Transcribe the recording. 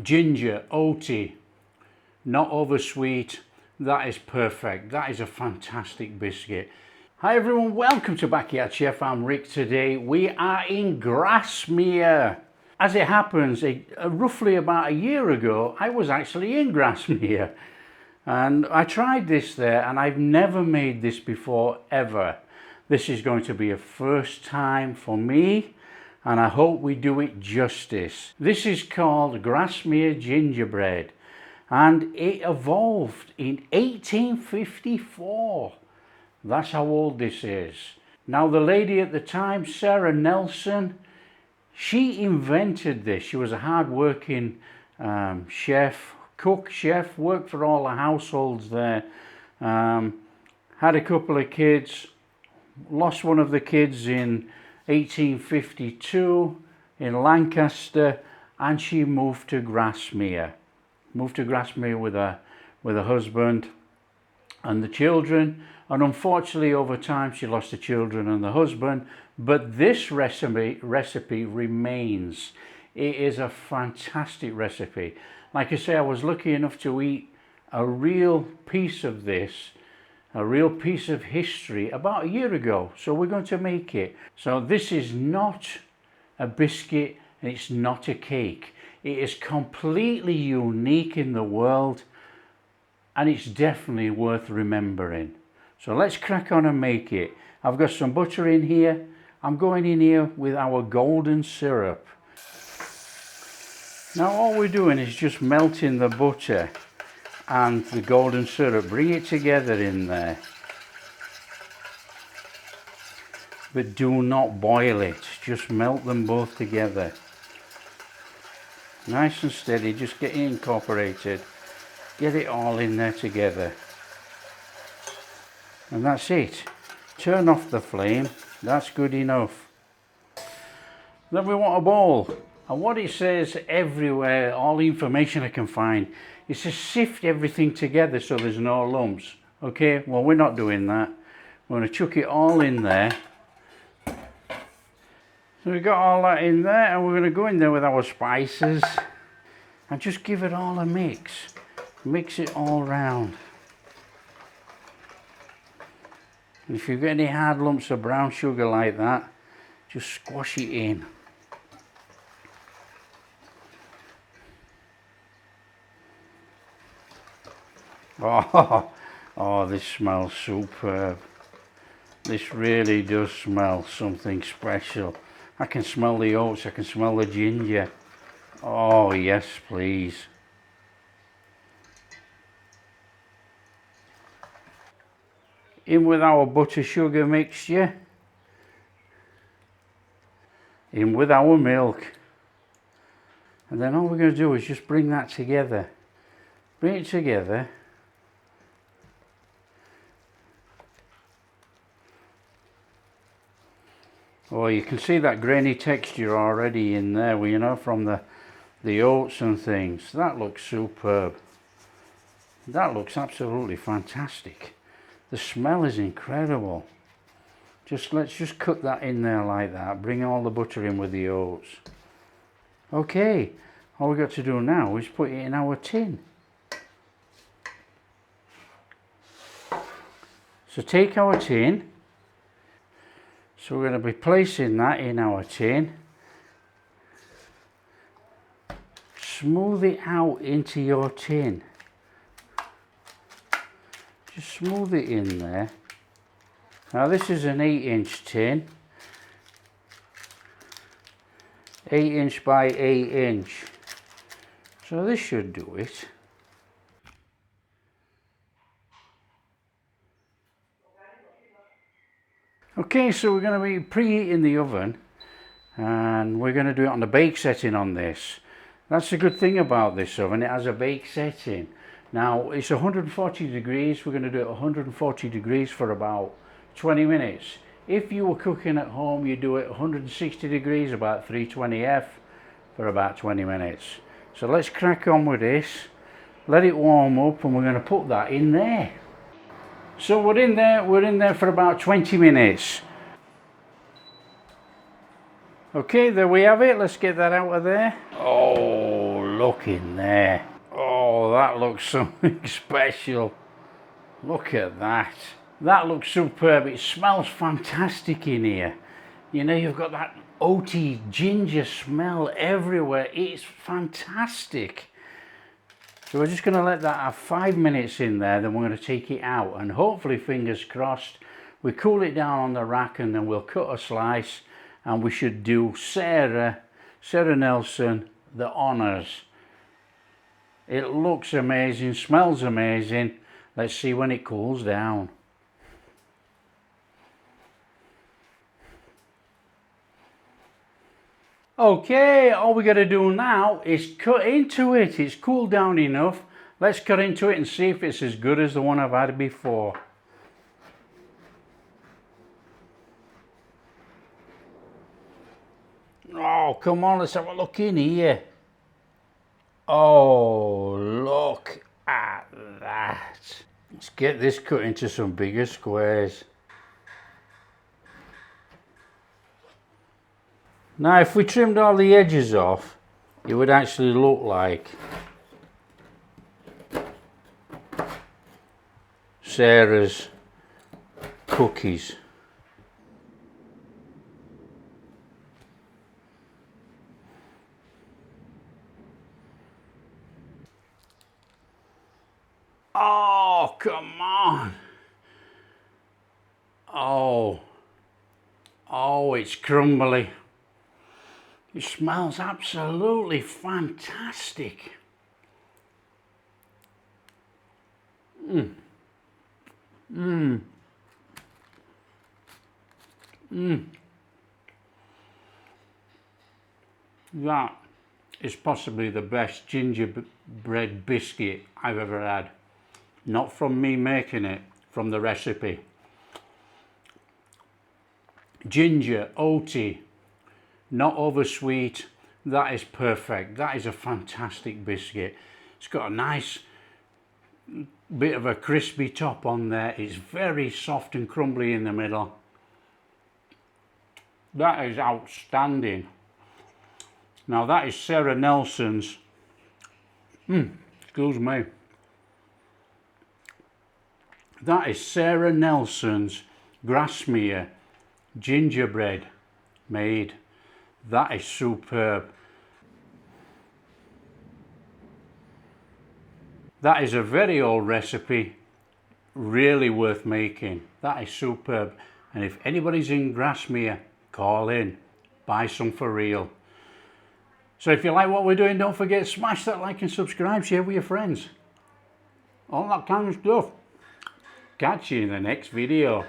ginger, oaty, not over sweet. That is perfect. That is a fantastic biscuit. Hi everyone, welcome to Backyard Chef. I'm Rick. Today we are in Grasmere. As it happens, roughly about a year ago, I was actually in Grasmere. And I tried this there, and I've never made this before, ever. This is going to be a first time for me, and I hope we do it justice. This is called Grasmere Gingerbread, and it evolved in 1854. That's how old this is. Now, the lady at the time, Sarah Nelson, she invented this. She was a hard-working chef, worked for all the households there, had a couple of kids, lost one of the kids in 1852 in Lancaster, and she moved to Grasmere. Moved to Grasmere with her husband and the children, and unfortunately over time she lost the children and the husband, but this recipe remains. It is a fantastic recipe. Like I say, I was lucky enough to eat a real piece of this, a real piece of history about a year ago. So we're going to make it. So this is not a biscuit and it's not a cake. It is completely unique in the world, and it's definitely worth remembering. So let's crack on and make it. I've got some butter in here. I'm going in here with our golden syrup. Now all we're doing is just melting the butter and the golden syrup. Bring it together in there. But do not boil it. Just melt them both together. Nice and steady. Just get it incorporated. Get it all in there together. And that's it. Turn off the flame. That's good enough. Then we want a bowl. And what it says everywhere, all the information I can find, is to sift everything together so there's no lumps. Okay, well we're not doing that. We're going to chuck it all in there. So we've got all that in there, and we're going to go in there with our spices and just give it all a mix. Mix it all round. And if you've got any hard lumps of brown sugar like that, just squash it in. Oh, this smells superb. This really does smell something special. I can smell the oats, I can smell the ginger. Oh, yes, please. In with our butter sugar mixture. In with our milk. And then all we're going to do is just bring that together. Bring it together. Oh, you can see that grainy texture already in there, you know, from the oats and things. That looks superb. That looks absolutely fantastic. The smell is incredible. Let's just cut that in there like that. Bring all the butter in with the oats. Okay, all we've got to do now is put it in our tin. So take our tin. So we're going to be placing that in our tin. Smooth it out into your tin. Just smooth it in there. Now this is an 8-inch tin. 8-inch by 8-inch. So this should do it. Okay, so we're going to be preheating the oven, and we're going to do it on the bake setting on this. That's the good thing about this oven, it has a bake setting. Now it's 140 degrees, we're going to do it 140 degrees for about 20 minutes. If you were cooking at home, you do it 160 degrees, about 320F, for about 20 minutes. So let's crack on with this, let it warm up, and we're going to put that in there. So we're in there for about 20 minutes. Okay, there we have it. Let's get that out of there. Oh, look in there. Oh, that looks something special. Look at that. That looks superb. It smells fantastic in here. You know, you've got that oaty ginger smell everywhere. It's fantastic. So we're just going to let that have 5 minutes in there, then we're going to take it out, and hopefully, fingers crossed, we cool it down on the rack, and then we'll cut a slice, and we should do Sarah Nelson the honours. It looks amazing, smells amazing. Let's see when it cools down. Okay, all we got to do now is cut into it. It's cooled down enough. Let's cut into it and see if it's as good as the one I've had before. Oh, come on, let's have a look in here. Oh, look at that. Let's get this cut into some bigger squares. Now, if we trimmed all the edges off, it would actually look like Sarah's cookies. Oh, come on. Oh, it's crumbly. It smells absolutely fantastic. That is possibly the best gingerbread biscuit I've ever had. Not from me making it, from the recipe. Ginger, oaty, not over sweet. That is perfect. That is a fantastic biscuit. It's got a nice bit of a crispy top on there. It's very soft and crumbly in the middle. That is outstanding. Now that is Sarah Nelson's, excuse me. That is Sarah Nelson's Grasmere Gingerbread made. That is superb. That is a very old recipe, really worth making. That is superb. And if anybody's in Grasmere, call in, buy some for real. So if you like what we're doing, don't forget to smash that like and subscribe, share with your friends. All that kind of stuff. Catch you in the next video.